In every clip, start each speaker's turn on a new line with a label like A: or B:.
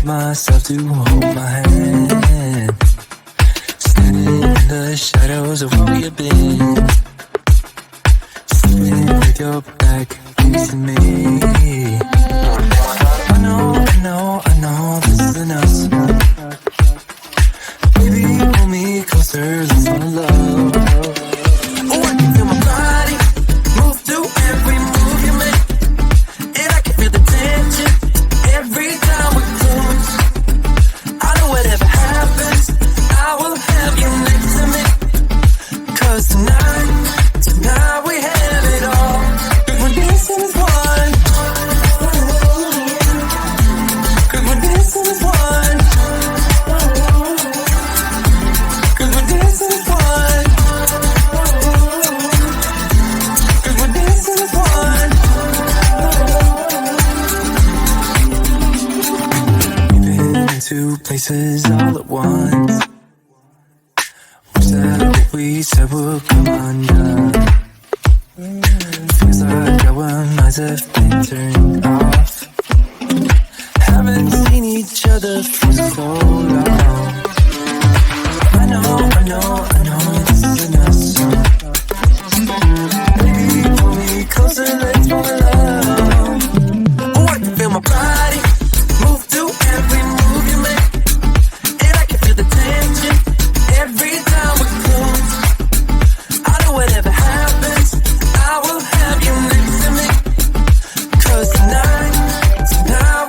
A: myself to hold my hand. Standing in the shadows of where we have been. Sitting with your back facing me. I know this isn't us. Baby, pull me closer, let's fall in love. Oh, I can feel my body move through every move you make. And I can feel the tension every time we close. I know whatever happens, I will have you next to me. 'Cause tonight we have it all. 'Cause we're dancing as one. 'Cause we're dancing as one. 'Cause we're dancing as one. 'Cause we're dancing as one. We've been in two places all at once. Was that what we said would come undone? Feels like our minds have been turned off. Haven't seen each other for so long. I know this isn't us. Baby, pull me closer, let's fall in love. Oh, I can feel my body move through every move you make. And I can feel the tension every time we close. I know whatever happens, I will have you next to me. 'Cause tonight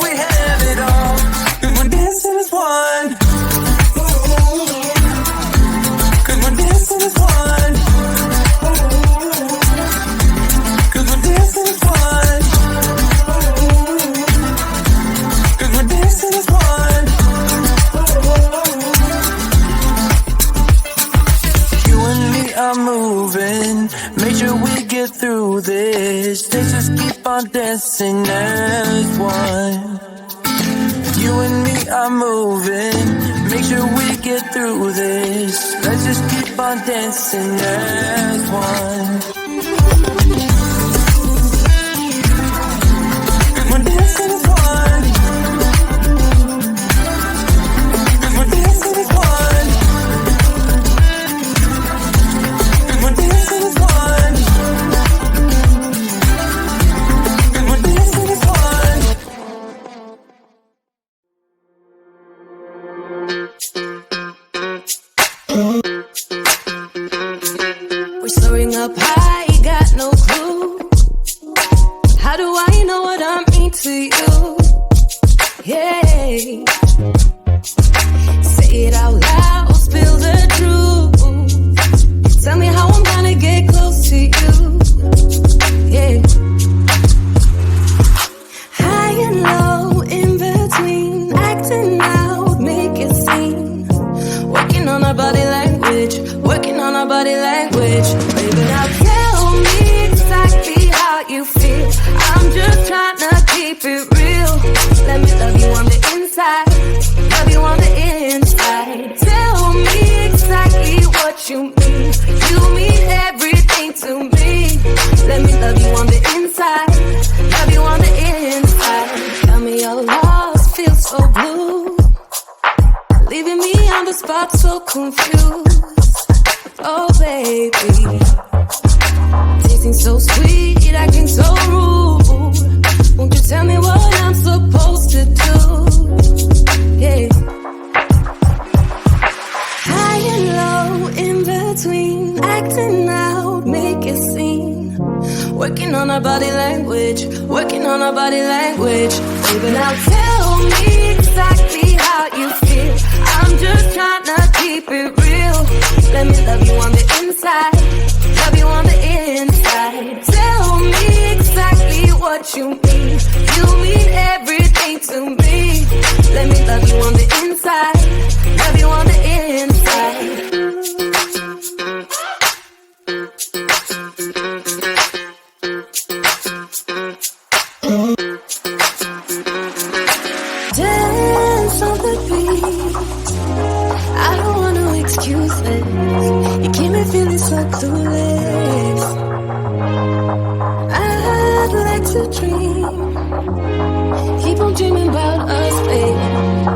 A: we have it all. 'Cause we're dancing as one. 'Cause we're dancing as one. 'Cause we're dancing as one. 'Cause we're dancing as one. You and me are moving, make sure we get through this. Let's just keep on dancing as one. You and me are moving, make sure we get through this. Let's just keep on dancing as one. 'Cause we're dancing as one. 'Cause we're dancing as one. 'Cause we're dancing as one. 'Cause we're dancing as one.
B: We're soaring up high, got no clue. How do I know what I mean to you? Yeah. Say it out loud, spill the truth. Tell me how I'm gonna get close to you. Yeah. High and low, in between, acting out, make it seem. Working on our body language, working on our body language. Baby, now tell me exactly how you feel. I'm just trying to keep it real. Let me love you on the inside, love you on the inside. Tell me exactly what you mean. You mean everything to me. Let me love you on the inside, love you on the inside. Tell me you're lost, feel so blue. Leaving me on the spot so confused. Oh baby, tasting so sweet, acting so rude. Won't you tell me what I'm supposed to do? Yeah. High and low, in between, acting out, make it seem. Working on our body language, working on our body language. Baby, now tell me exactly how you feel. I'm just trying to keep it real. Let me love you on the inside, love you on the inside. Tell me exactly what you mean. You mean everything to me. Let me love you on the inside, love you on the inside. Dance on the beat. I don't want no excuses. You keep me feeling so clueless. I'd like to dream. Keep on dreaming about us, baby.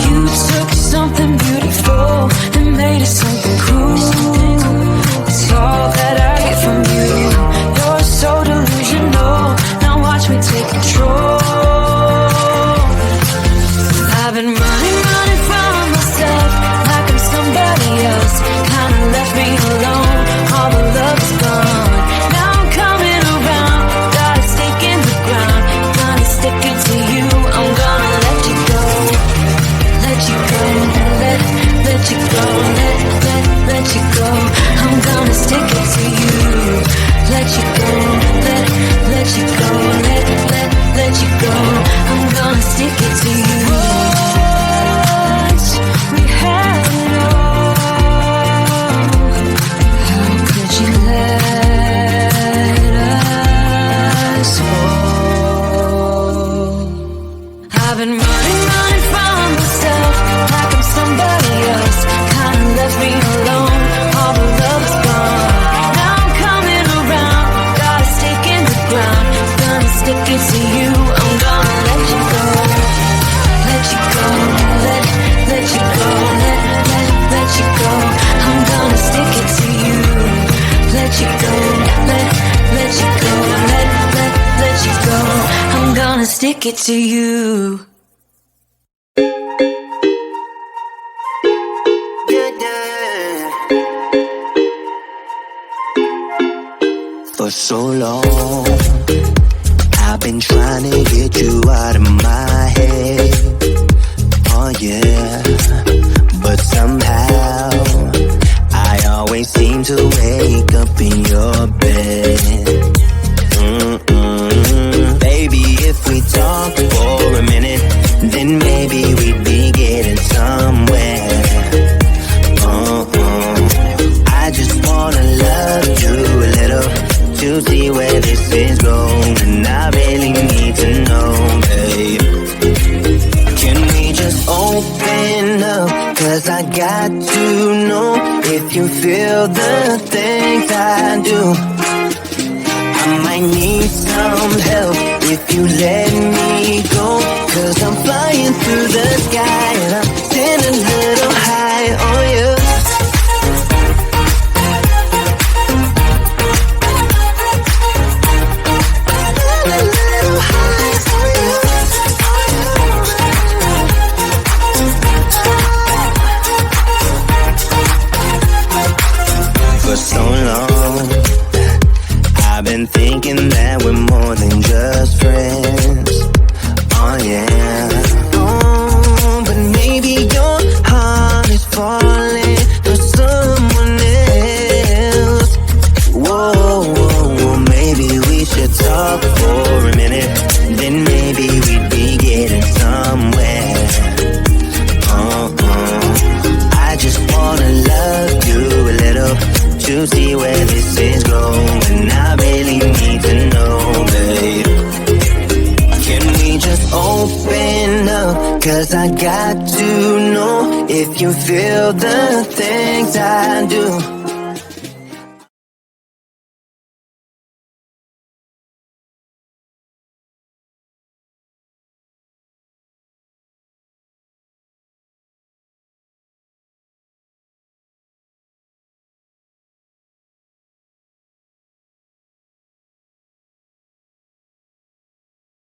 B: You took something beautiful and made it something cruel. It's all that I get from you. You're so delusional. Now watch me take control. I've been running from myself like I'm somebody else. Kinda left me alone. All the love is gone. Now I'm coming around. Got a stake in the ground. Gonna stick it to you. I'm gonna let you go. Let you go. Let you go. Let you go. I'm gonna stick it to you. Let you go. Let you go. Let you go. I'm gonna stick it to you. Once we had it all. How could you let us fall? I've been running from myself like I'm somebody else. Kinda left me alone. All the love is gone. Now I'm coming around. Got a stake in the ground. Gonna stick it to you. I'm gonna let you go. Let you go. Let you go. Let you go. I'm gonna stick it to you. Let you go. Let you go. Let you go. I'm gonna stick it to you.
A: For so long, I've been trying to get you out of my head. Oh yeah, but somehow I always seem to wake up in your bed. Baby, if we talk for a minute, then maybe we'd be getting somewhere. I just wanna love you a little to see where this is going. I really need to know, babe. Can we just open up? 'Cause I got to know if you feel the things I do. I might need some help if you let me go. 'Cause I'm flying through the sky and I'm sitting a little high on you. For so long, I've been thinking that we're more than just friends. Oh yeah. Oh, but maybe your heart is falling for someone else. Whoa, maybe we should talk for a minute. Then maybe we'd be getting somewhere. I just wanna love you a little to see where this is going. I really need to know, babe. Can we just open up? 'Cause I got to know if you feel the things I do.